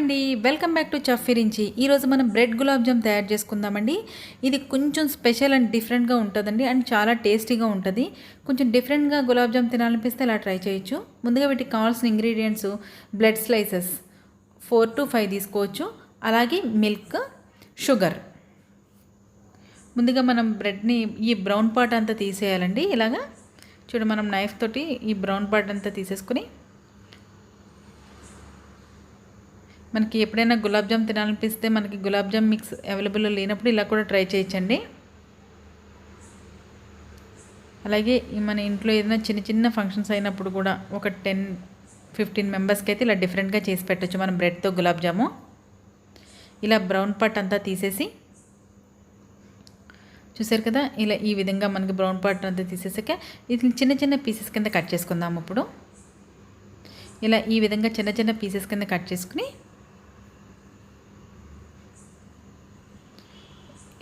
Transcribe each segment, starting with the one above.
అండి, welcome back to chef Virinchi. ఈరోజు మనం బ్రెడ్ గులాబ్ జామ్ తయారు చేసుకుందామండి. ఇది కొంచెం స్పెషల్ అండ్ డిఫరెంట్గా ఉంటుందండి అండ్ చాలా టేస్టీగా ఉంటుంది. కొంచెం డిఫరెంట్గా గులాబ్ జామ్ తినాలనిపిస్తే ఇలా ట్రై చేయొచ్చు. ముందుగా వీటికి కావాల్సిన ఇంగ్రీడియంట్స్ బ్రెడ్ స్లైసెస్ 4 to 5 తీసుకోవచ్చు. అలాగే మిల్క్, షుగర్. ముందుగా మనం బ్రెడ్ని ఈ బ్రౌన్ పార్ట్ అంతా తీసేయాలండి. ఇలాగా చూడు, మనం నైఫ్ తోటి ఈ బ్రౌన్ పార్ట్ అంతా తీసేసుకుని, మనకి ఎప్పుడైనా గులాబ్ జామ్ తినాలనిపిస్తే మనకి గులాబ్ జామ్ మిక్స్ అవైలబుల్లో లేనప్పుడు ఇలా కూడా ట్రై చేయొచ్చండి. అలాగే మన ఇంట్లో ఏదైనా చిన్న చిన్న ఫంక్షన్స్ అయినప్పుడు కూడా ఒక 10-15 మెంబర్స్కి అయితే ఇలా డిఫరెంట్గా చేసి పెట్టచ్చు మనం బ్రెడ్తో గులాబ్ జాము. ఇలా బ్రౌన్ పార్ట్ అంతా తీసేసి, చూసారు కదా, ఇలా ఈ విధంగా మనకి బ్రౌన్ పార్ట్ అంతా తీసేసాక ఇది చిన్న చిన్న పీసెస్ కింద కట్ చేసుకుందాం. ఇప్పుడు ఇలా ఈ విధంగా చిన్న చిన్న పీసెస్ కింద కట్ చేసుకుని,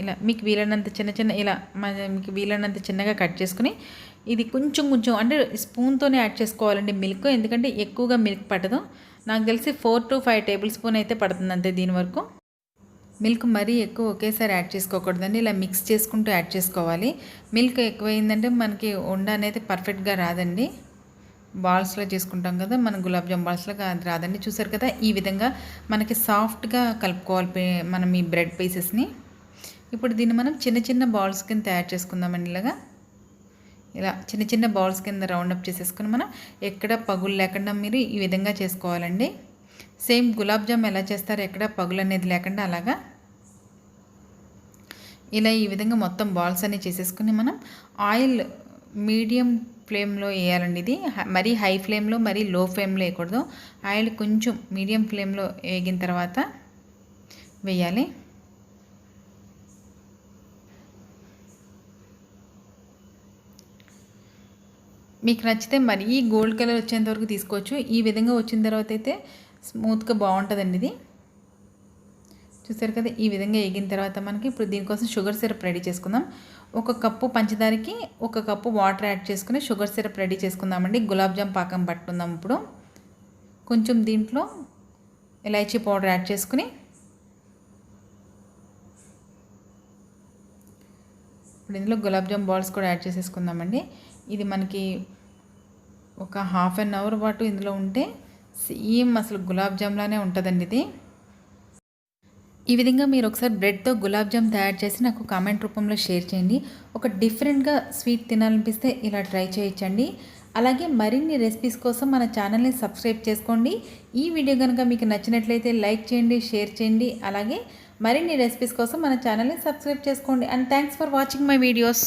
ఇలా మీకు వీలైనంత చిన్న ఇలా మీకు వీలైనంత చిన్నగా కట్ చేసుకుని, ఇది కొంచెం అంటే స్పూన్తోనే యాడ్ చేసుకోవాలండి మిల్క్. ఎందుకంటే ఎక్కువగా మిల్క్ పట్టదు. నాకు తెలిసి 4 to 5 టేబుల్ స్పూన్ అయితే పడుతుంది అంతే. దీని వరకు మిల్క్ మరీ ఎక్కువ ఒకేసారి యాడ్ చేసుకోకూడదండి. ఇలా మిక్స్ చేసుకుంటూ యాడ్ చేసుకోవాలి. మిల్క్ ఎక్కువైందంటే మనకి ఉండ అనేది పర్ఫెక్ట్గా రాదండి. బాల్స్లో చేసుకుంటాం కదా మనం గులాబ్ జామ్ బాల్స్లో అది రాదండి. చూసారు కదా, ఈ విధంగా మనకి సాఫ్ట్గా కలుపుకోవాలి మనం ఈ బ్రెడ్ పీసెస్ని. ఇప్పుడు దీన్ని మనం చిన్న చిన్న బాల్స్ కింద తయారు చేసుకుందామండి. ఇలా చిన్న చిన్న బాల్స్ కింద రౌండప్ చేసేసుకుని మనం ఎక్కడ పగులు లేకుండా మీరు ఈ విధంగా చేసుకోవాలండి. సేమ్ గులాబ్ జామ్ ఎలా చేస్తారో ఎక్కడ పగులు అనేది లేకుండా అలాగా ఇలా ఈ విధంగా మొత్తం బాల్స్ అన్నీ చేసేసుకుని మనం ఆయిల్ మీడియం ఫ్లేమ్లో వేయాలండి. ఇది మరీ హై ఫ్లేమ్లో మరీ లో ఫ్లేమ్లో వేయకూడదు. ఆయిల్ కొంచెం మీడియం ఫ్లేమ్లో వేగిన తర్వాత వేయాలి. మీకు నచ్చితే మరీ గోల్డ్ కలర్ వచ్చేంత వరకు తీసుకోవచ్చు. ఈ విధంగా వచ్చిన తర్వాత అయితే స్మూత్గా బాగుంటుందండి ఇది. చూసారు కదా, ఈ విధంగా వేగిన తర్వాత మనకి ఇప్పుడు దీనికోసం షుగర్ సిరప్ రెడీ చేసుకుందాం. 1 కప్పు పంచదారకి 1 కప్పు వాటర్ యాడ్ చేసుకుని షుగర్ సిరప్ రెడీ చేసుకుందామండి. గులాబ్ జామ్ పాకం పట్టుకుందాం. ఇప్పుడు కొంచెం దీంట్లో ఇలాచీ పౌడర్ యాడ్ చేసుకుని, ఇప్పుడు ఇందులో గులాబ్ జామ్ బాల్స్ కూడా యాడ్ చేసేసుకుందామండి. ఇది మనకి ఒక ½ an hour పాటు ఇందులో ఉంటే సేమ్ అసలు గులాబ్ జామ్లానే ఉంటుందండి ఇది. ఈ విధంగా మీరు ఒకసారి బ్రెడ్తో గులాబ్ జామ్ తయారు చేసి నాకు కామెంట్ రూపంలో షేర్ చేయండి. ఒక డిఫరెంట్గా స్వీట్ తినాలనిపిస్తే ఇలా ట్రై చేయొచ్చండి. అలాగే మరిన్ని రెసిపీస్ కోసం మన ఛానల్ని సబ్స్క్రైబ్ చేసుకోండి. ఈ వీడియో కనుక మీకు నచ్చినట్లయితే లైక్ చేయండి, షేర్ చేయండి. అలాగే మరిన్ని రెసిపీస్ కోసం మన ఛానల్ని సబ్స్క్రైబ్ చేసుకోండి. And thanks for watching my videos.